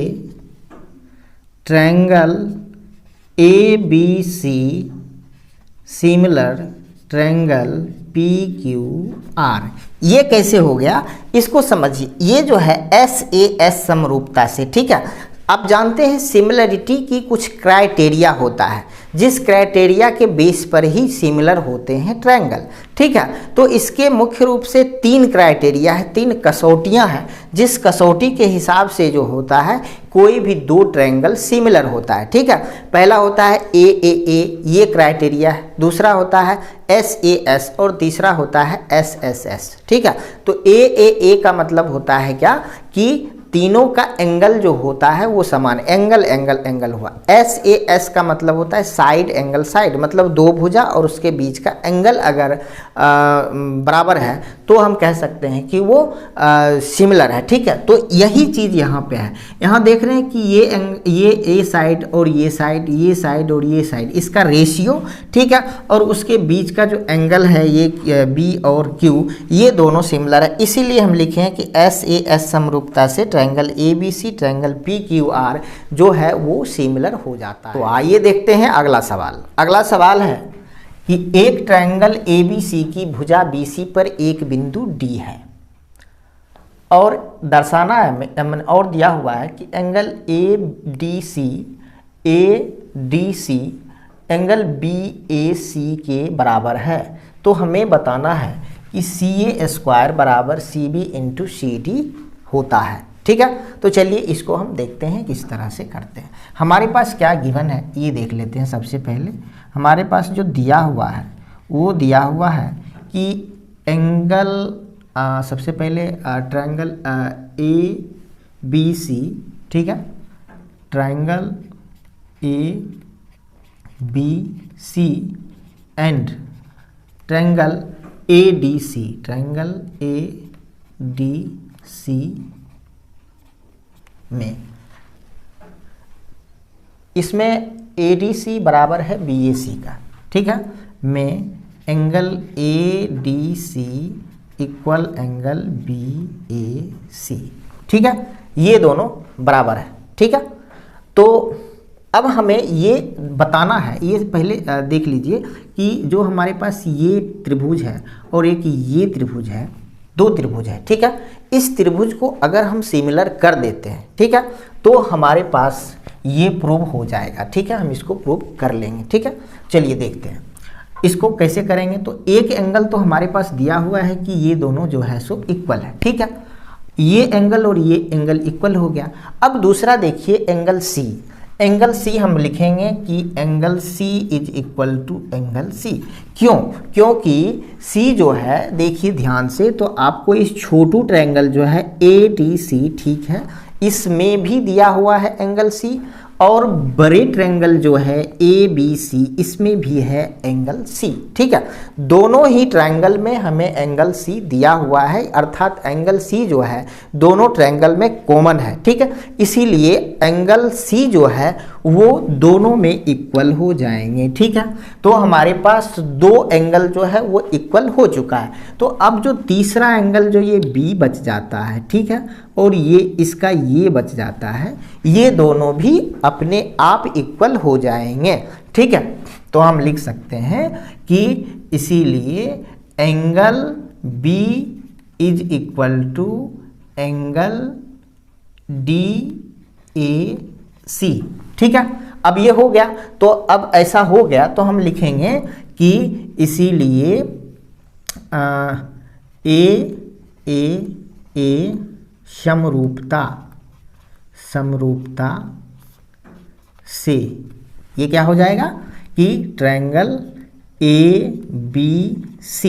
triangle A B C similar triangle P Q R. ये कैसे हो गया इसको समझिए। ये जो है एस ए एस समरूपता से, ठीक है, आप जानते हैं सिमिलरिटी की कुछ क्राइटेरिया होता है, जिस क्राइटेरिया के बेस पर ही सिमिलर होते हैं ट्रायंगल। ठीक है, तो इसके मुख्य रूप से 3 क्राइटेरिया है, 3 कसौटियां हैं, जिस कसौटी के हिसाब से जो होता है कोई भी 2 ट्रायंगल सिमिलर होता है। ठीक है, पहला होता है ए ए ए, ये क्राइटेरिया है, दूसरा होता है एस ए एस और तीसरा होता है एस एस एस। ठीक है, तो ए ए ए का मतलब होता है क्या कि तीनों का एंगल जो होता है वो समान, एंगल एंगल एंगल हुआ। SAS का मतलब होता है साइड एंगल साइड, मतलब दो भुजा और उसके बीच का एंगल अगर बराबर है तो हम कह सकते हैं कि वो सिमिलर है, ठीक है। तो यही चीज़ यहाँ पे है। यहाँ देख रहे हैं कि ये ए साइड और ये साइड, ये साइड और ये साइड, इसका रेशियो, ठीक है, और उसके बीच का जो एंगल है ये B और Q, ये दोनों सिमिलर है। इसीलिए हम लिखे हैं कि SAS समरूपता से ट्रायंगल ABC ट्रायंगल PQR जो है वो सिमिलर हो जाता है। तो आइए देखते हैं अगला सवाल। अगला सवाल है कि एक ट्रायंगल ABC की भुजा BC पर एक बिंदु D है और दर्शाना है और दिया हुआ है कि एंगल ADC एंगल BAC के बराबर है। तो हमें बताना है कि CA² बराबर CB इंटू CD होता है, ठीक है। तो चलिए इसको हम देखते हैं किस तरह से करते हैं। हमारे पास क्या गिवन है ये देख लेते हैं। सबसे पहले हमारे पास जो दिया हुआ है वो दिया हुआ है कि एंगल सबसे पहले ट्रायंगल ABC, ठीक है, triangle ABC and triangle ADC, triangle ADC में इसमें ADC बराबर है BAC का, ठीक है, में angle ADC equal angle BAC, ठीक है, ये दोनों बराबर है, ठीक है। तो अब हमें ये बताना है, ये पहले देख लीजिए कि जो हमारे पास ये त्रिभुज है और एक ये त्रिभुज है, दो त्रिभुज है, ठीक है। इस त्रिभुज को अगर हम सिमिलर कर देते हैं, ठीक है, तो हमारे पास ये प्रूव हो जाएगा, ठीक है। हम इसको प्रूव कर लेंगे, ठीक है। चलिए देखते हैं इसको कैसे करेंगे। तो एक एंगल तो हमारे पास दिया हुआ है कि ये दोनों जो है सो इक्वल है, ठीक है, ये एंगल और ये एंगल इक्वल हो गया। अब दूसरा देखिए एंगल C, एंगल C हम लिखेंगे कि angle C is equal to angle C। क्यों? क्योंकि C जो है, देखिए ध्यान से, तो आपको इस छोटू ट्रायंगल जो है ADC, ठीक है, इसमें भी दिया हुआ है एंगल C, और बड़े ट्रायंगल जो है ABC इसमें भी है एंगल C, ठीक है। दोनों ही ट्रायंगल में हमें एंगल C दिया हुआ है, अर्थात एंगल C जो है दोनों ट्रायंगल में कॉमन है, ठीक है। इसीलिए एंगल C जो है वो दोनों में इक्वल हो जाएंगे, ठीक है। तो हमारे पास दो एंगल जो है वो इक्वल हो चुका है। तो अब जो तीसरा एंगल जो ये B बच जाता है, ठीक है, और ये इसका ये बच जाता है, ये दोनों भी अपने आप इक्वल हो जाएंगे, ठीक है। तो हम लिख सकते हैं कि इसीलिए angle B is equal to angle DAC, ठीक है। अब ये हो गया, तो अब ऐसा हो गया तो हम लिखेंगे कि इसीलिए A समरूपता से ये क्या हो जाएगा कि ट्रायंगल ABC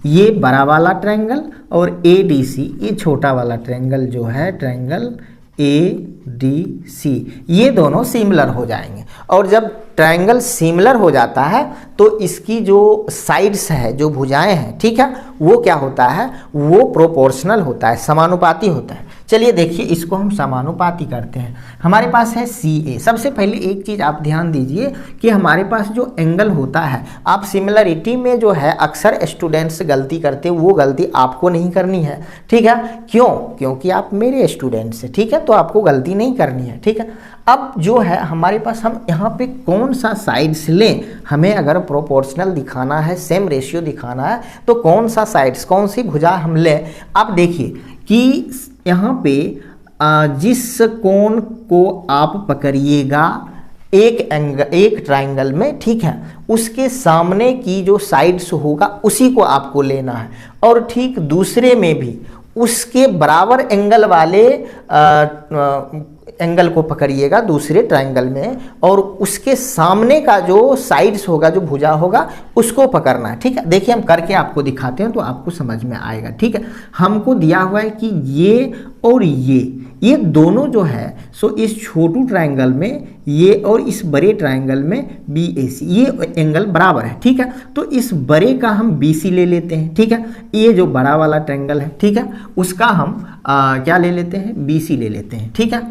ये बड़ा वाला ट्रायंगल और ADC ये छोटा वाला ट्रायंगल जो है ट्रायंगल ADC, ये दोनों सिमिलर हो जाएंगे। और जब ट्रायंगल सिमिलर हो जाता है तो इसकी जो साइड्स है, जो भुजाएं हैं, ठीक है, वो क्या होता है, वो प्रोपोर्शनल होता है, समानुपाती होता है। चलिए देखिए इसको हम समानुपाती करते हैं। हमारे पास है CA। सबसे पहले एक चीज़ आप ध्यान दीजिए कि हमारे पास जो एंगल होता है, आप सिमिलरिटी में जो है अक्सर स्टूडेंट्स गलती करते हैं, वो गलती आपको नहीं करनी है, ठीक है। क्यों? क्योंकि आप मेरे स्टूडेंट्स हैं, ठीक है, तो आपको गलती नहीं करनी है, ठीक है। अब जो है हमारे पास हम यहाँ पे कौन सा साइड्स लें, हमें अगर प्रोपोर्शनल दिखाना है, सेम रेशियो दिखाना है, तो कौन सा साइड्स, कौन सी भुजा हम लें। आप देखिए कि यहाँ पे जिस कोण को आप पकड़िएगा एक ट्रायंगल में, ठीक है, उसके सामने की जो साइड्स होगा उसी को आपको लेना है, और ठीक दूसरे में भी उसके बराबर एंगल वाले एंगल को पकड़िएगा दूसरे ट्रायंगल में, और उसके सामने का जो साइड्स होगा, जो भुजा होगा, उसको पकड़ना है, ठीक है। देखिए हम करके आपको दिखाते हैं तो आपको समझ में आएगा, ठीक है। हमको दिया हुआ है कि ये और ये दोनों जो है सो इस छोटू ट्रायंगल में ये और इस बड़े ट्रायंगल में BAC ये एंगल बराबर है, ठीक है। तो इस बड़े का हम BC ले लेते हैं, ठीक है। ये जो बड़ा वाला ट्रायंगल है, ठीक है, उसका हम क्या ले लेते हैं, BC ले लेते हैं, ठीक है।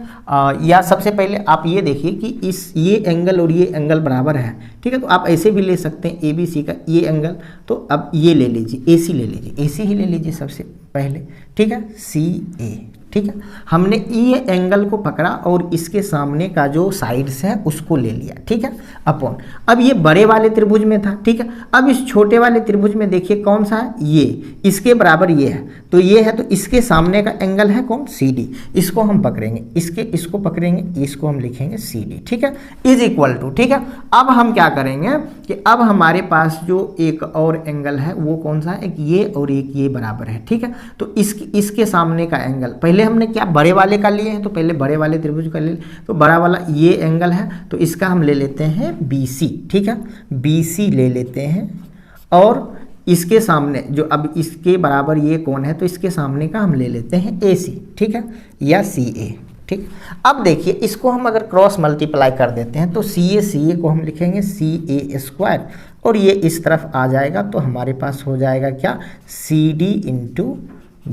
या सबसे पहले आप ये देखिए कि ये एंगल और ये एंगल बराबर है, ठीक है। तो आप ऐसे भी ले सकते हैं ABC का ये एंगल, तो अब ये ले लीजिए AC ले लीजिए, AC ही ले लीजिए सबसे पहले, ठीक है, CA, ठीक है। हमने ये एंगल को पकड़ा और इसके सामने का जो साइड्स है उसको ले लिया, ठीक है, अपॉन। अब ये बड़े वाले त्रिभुज में था, ठीक है। अब इस छोटे वाले त्रिभुज में देखिए कौन सा है, ये इसके बराबर ये है, तो ये है, तो इसके सामने का एंगल है कौन, CD। इसको हम पकड़ेंगे, इसको पकड़ेंगे, इसको हम लिखेंगे CD, ठीक है, इज इक्वल टू, ठीक है। अब हम क्या करेंगे कि अब हमारे पास जो एक और एंगल है वो कौन सा है, एक ये और एक ये बराबर है, ठीक है। तो इसके सामने का एंगल पहले हमने क्या बड़े वाले का लिए हैं, तो पहले बड़े वाले त्रिभुज का ले, तो बड़ा वाला ये एंगल है, तो इसका हम ले लेते हैं BC, ठीक है, BC ले लेते हैं। और इसके सामने जो अब इसके बराबर ये कौन है, तो इसके सामने का हम ले लेते हैं AC, ठीक है, या CA, ठीक। अब देखिए इसको हम अगर क्रॉस मल्टीप्लाई कर देते हैं तो CA को हम लिखेंगे CA स्क्वायर, और ये इस तरफ आ जाएगा, तो हमारे पास हो जाएगा क्या, CD इंटू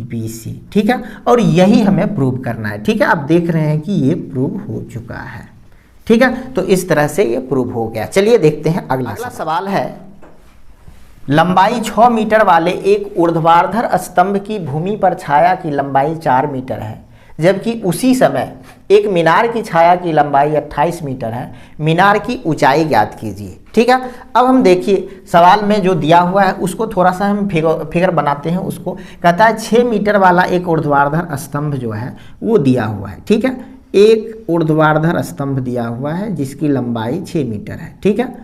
BC, ठीक है। और यही हमें प्रूव करना है, ठीक है। आप देख रहे हैं कि ये प्रूव हो चुका है, ठीक है। तो इस तरह से ये प्रूव हो गया। चलिए देखते हैं अगला सवाल है, लंबाई 6 मीटर वाले एक ऊर्ध्वाधर स्तंभ की भूमि पर छाया की लंबाई 4 मीटर है, जबकि उसी समय एक मीनार की छाया की लंबाई 28 मीटर है। मीनार की ऊंचाई ज्ञात कीजिए, ठीक है। अब हम देखिए सवाल में जो दिया हुआ है उसको थोड़ा सा हम फिगर बनाते हैं। उसको कहता है 6 मीटर वाला एक ऊर्ध्वाधर स्तंभ जो है वो दिया हुआ है, ठीक है। एक ऊर्ध्वाधर स्तंभ दिया हुआ है जिसकी लंबाई 6 मीटर है, ठीक है,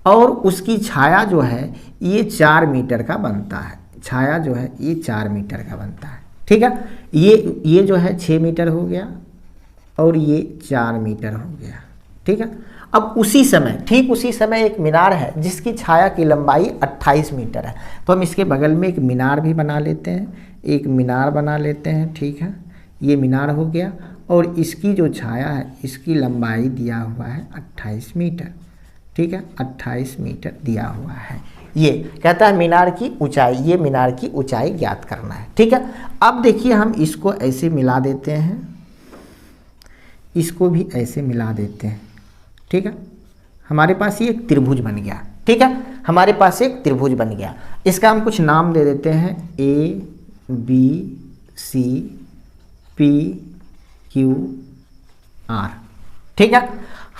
और उसकी छाया जो है ये 4 मीटर का बनता है। छाया जो है ये 4 मीटर का बनता है, ठीक है। ये जो है 6 मीटर हो गया और ये 4 मीटर हो गया, ठीक है। अब उसी समय, ठीक उसी समय एक मीनार है जिसकी छाया की लंबाई 28 मीटर है, तो हम इसके बगल में एक मीनार भी बना लेते हैं, एक मीनार बना लेते हैं, ठीक है। ये मीनार हो गया और इसकी जो छाया है इसकी लंबाई दिया हुआ है 28 मीटर, ठीक है, 28 मीटर दिया हुआ है। ये कहता है मीनार की ऊंचाई, ये मीनार की ऊंचाई ज्ञात करना है, ठीक है। अब देखिए हम इसको ऐसे मिला देते हैं, इसको भी ऐसे मिला देते हैं, ठीक है। हमारे पास ये एक त्रिभुज बन गया, ठीक है, हमारे पास एक त्रिभुज बन गया। इसका हम कुछ नाम दे देते हैं ABCPQR, ठीक है।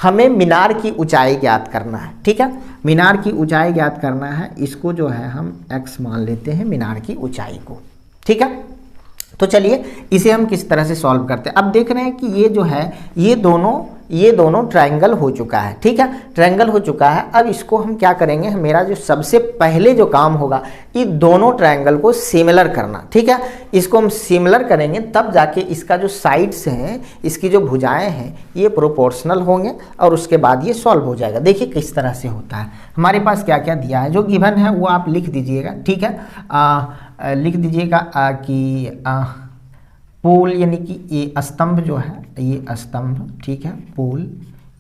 हमें मीनार की ऊंचाई ज्ञात करना है, ठीक है, मीनार की ऊंचाई ज्ञात करना है। इसको जो है हम x मान लेते हैं मीनार की ऊंचाई को, ठीक है। तो चलिए इसे हम किस तरह से सॉल्व करते हैं। अब देख रहे हैं कि ये जो है ये दोनों ट्रायंगल हो चुका है, ठीक है, ट्रायंगल हो चुका है। अब इसको हम क्या करेंगे, मेरा जो सबसे पहले जो काम होगा ये दोनों ट्रायंगल को सिमिलर करना, ठीक है। इसको हम सिमिलर करेंगे तब जाके इसका जो साइड्स हैं, इसकी जो भुजाएं हैं ये प्रोपोर्शनल होंगे और उसके बाद ये सॉल्व हो जाएगा। देखिए किस तरह से होता है। हमारे पास क्या क्या दिया है, जो गिवन है वो आप लिख दीजिएगा, ठीक है। लिख दीजिएगा कि पोल यानी कि ये स्तंभ जो है, ये स्तंभ, ठीक है, पोल,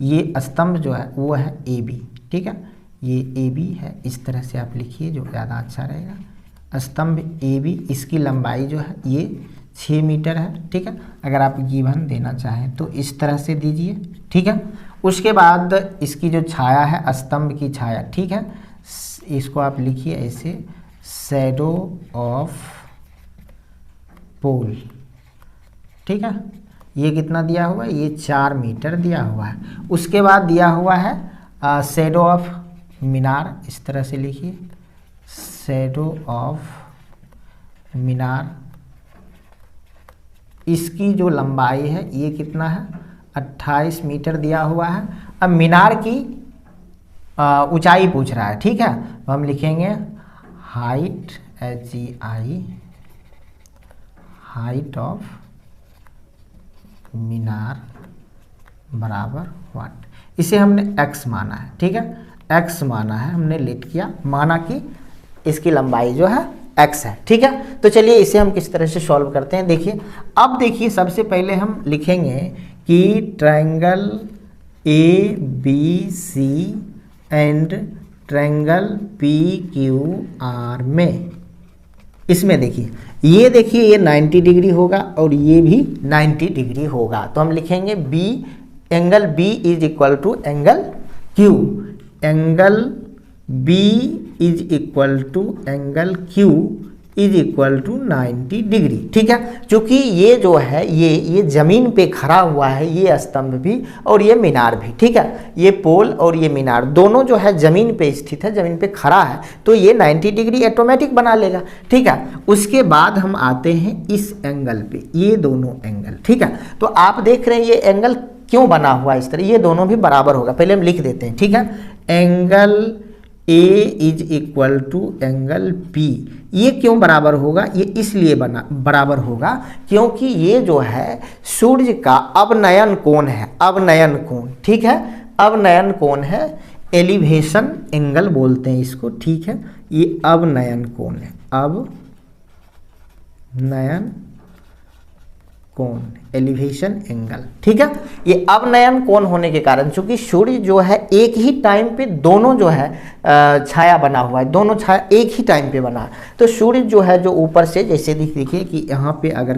ये स्तंभ जो है वो है AB, ठीक है, ये AB है। इस तरह से आप लिखिए जो ज़्यादा अच्छा रहेगा। स्तंभ AB, इसकी लंबाई जो है ये 6 मीटर है, ठीक है। अगर आप गिवन देना चाहें तो इस तरह से दीजिए, ठीक है। उसके बाद इसकी जो छाया है, स्तंभ की छाया, ठीक है, इसको आप लिखिए ऐसे, शैडो ऑफ पोल, ठीक है। ये कितना दिया हुआ है, ये 4 मीटर दिया हुआ है। उसके बाद दिया हुआ है शैडो ऑफ मीनार, इस तरह से लिखिए, शैडो ऑफ मीनार, इसकी जो लंबाई है ये कितना है, 28 मीटर दिया हुआ है। अब मीनार की ऊंचाई पूछ रहा है, ठीक है, तो हम लिखेंगे हाइट, HI, हाइट ऑफ मीनार बराबर व्हाट, इसे हमने x माना है, ठीक है, x माना है, हमने लेट किया, माना कि इसकी लंबाई जो है x है। ठीक है, तो चलिए इसे हम किस तरह से सॉल्व करते हैं। देखिए, अब देखिए सबसे पहले हम लिखेंगे कि triangle A B C and triangle P Q R में, इसमें देखिए ये 90 डिग्री होगा और ये भी 90 डिग्री होगा। तो हम लिखेंगे B, angle B is equal to angle Q, angle B is equal to angle Q is equal to 90 degree. ठीक है, क्योंकि ये जो है ये ज़मीन पे खड़ा हुआ है, ये स्तंभ भी और ये मीनार भी। ठीक है, ये पोल और ये मीनार दोनों जो है ज़मीन पे स्थित है, ज़मीन पे खड़ा है, तो ये 90 डिग्री ऑटोमेटिक बना लेगा। ठीक है, उसके बाद हम आते हैं इस एंगल पे, ये दोनों एंगल। ठीक है, तो आप देख रहे हैं ये एंगल क्यों बना हुआ है इस तरह, ये दोनों भी बराबर होगा। पहले हम लिख देते हैं। ठीक है, angle A is equal to angle P, ये क्यों बराबर होगा, ये इसलिए बराबर होगा क्योंकि ये जो है सूर्य का अवनयन कोण है, अवनयन कोण। ठीक है, अवनयन कोण है, एलिवेशन एंगल बोलते हैं इसको। ठीक है, ये अवनयन कोण है, अवनयन कोण, एलिवेशन एंगल। ठीक है, ये अवनयन कोण होने के कारण, चूंकि सूर्य जो है एक ही टाइम पे दोनों जो है छाया बना हुआ है, दोनों छाया एक ही टाइम पे बना है, तो सूर्य जो है जो ऊपर से, जैसे देखिए कि यहाँ पे अगर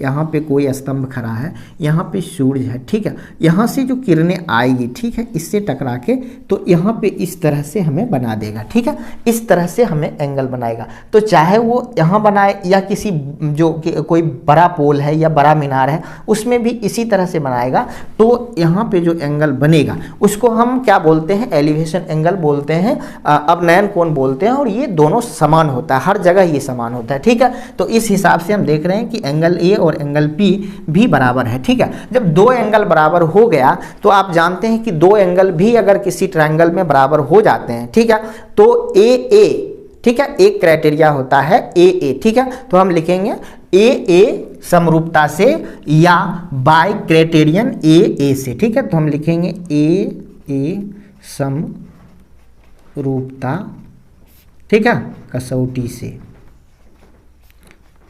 यहाँ पे कोई स्तंभ खड़ा है, यहाँ पे सूर्य है। ठीक है, यहाँ से जो किरणें आएगी, ठीक है, इससे टकरा के तो यहाँ पे इस तरह से हमें बना देगा। ठीक है, इस तरह से हमें एंगल बनाएगा। तो चाहे वो यहाँ बनाए या किसी जो कोई बड़ा पोल है या बड़ा मीनार है उसमें भी इसी तरह से बनाएगा, तो यहाँ पे जो एंगल बनेगा उसको हम क्या बोलते हैं, एलिवेशन एंगल बोलते हैं, अवनयन कोण बोलते हैं। और ये दोनों समान होता है, हर जगह ये समान होता है। ठीक है, तो इस हिसाब से हम देख रहे हैं कि एंगल ए और एंगल पी भी बराबर है। ठीक है, जब दो एंगल बराबर हो गया तो आप जानते हैं कि दो एंगल भी अगर किसी ट्रायंगल में बराबर हो जाते हैं, ठीक है, तो ए ए, ठीक है, एक क्राइटेरिया होता है ए ए। ठीक है, तो हम लिखेंगे ए ए समरूपता से या बाय क्राइटेरियन ए ए से। ठीक है, तो हम लिखेंगे ए ए समरूपता, ठीक है, कसौटी से,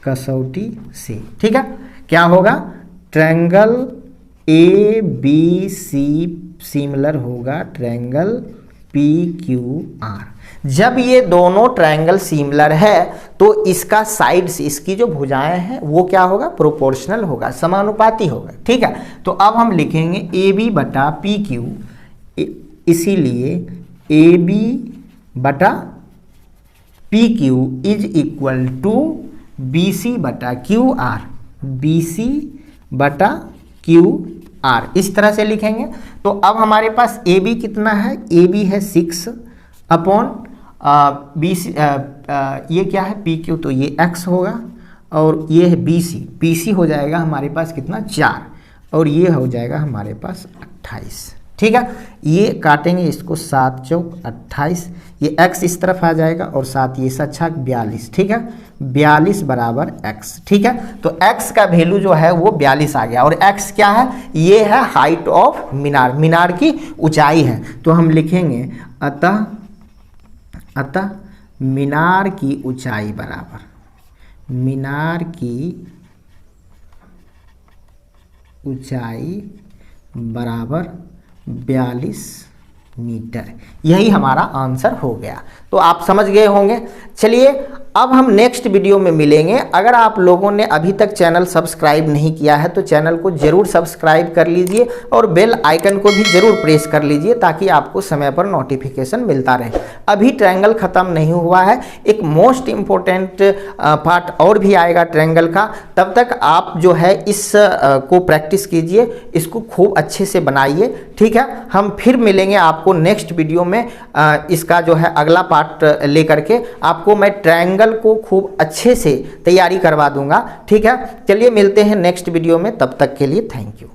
कसौटी से। ठीक है, क्या होगा, triangle A B C similar होगा ट्रायंगल पी क्यू आर। जब ये दोनों ट्रायंगल सिमिलर है तो इसका साइड से, इसकी जो भुजाएं हैं वो क्या होगा, प्रोपोर्शनल होगा, समानुपाती होगा। ठीक है, तो अब हम लिखेंगे ए बी बटा पी क्यू, इसीलिए ए बी बटा P Q is equal to B C बटा क्यू आर, बी सी बटा क्यू आर, इस तरह से लिखेंगे। तो अब हमारे पास ए बी कितना है, ए बी है 6 अपॉन बी सी, ये क्या है पी क्यू, तो ये x होगा, और ये है बी सी, बी सी हो जाएगा हमारे पास कितना 4, और ये हो जाएगा हमारे पास 28। ठीक है, ये काटेंगे इसको, 7 चौक 28, ये x इस तरफ आ जाएगा और साथ ये 42। ठीक है, 42 बराबर x। ठीक है, तो x का वैल्यू जो है वो 42 आ गया, और x क्या है, ये है हाइट ऑफ मीनार, मीनार की ऊंचाई है। तो हम लिखेंगे अतः मीनार की ऊंचाई बराबर, मीनार की ऊंचाई बराबर 42 मीटर। यही हमारा आंसर हो गया। तो आप समझ गए होंगे। चलिए अब हम नेक्स्ट वीडियो में मिलेंगे। अगर आप लोगों ने अभी तक चैनल सब्सक्राइब नहीं किया है तो चैनल को जरूर सब्सक्राइब कर लीजिए और बेल आइकन को भी जरूर प्रेस कर लीजिए ताकि आपको समय पर नोटिफिकेशन मिलता रहे। अभी ट्रायंगल ख़त्म नहीं हुआ है, एक मोस्ट इम्पोर्टेंट पार्ट और भी आएगा ट्रायंगल का। तब तक आप जो है इस को प्रैक्टिस कीजिए, इसको खूब अच्छे से बनाइए। ठीक है, हम फिर मिलेंगे आपको नेक्स्ट वीडियो में। इसका जो है अगला पार्ट लेकर के आपको मैं ट्रायंगल को खूब अच्छे से तैयारी करवा दूंगा। ठीक है, चलिए मिलते हैं नेक्स्ट वीडियो में, तब तक के लिए थैंक यू।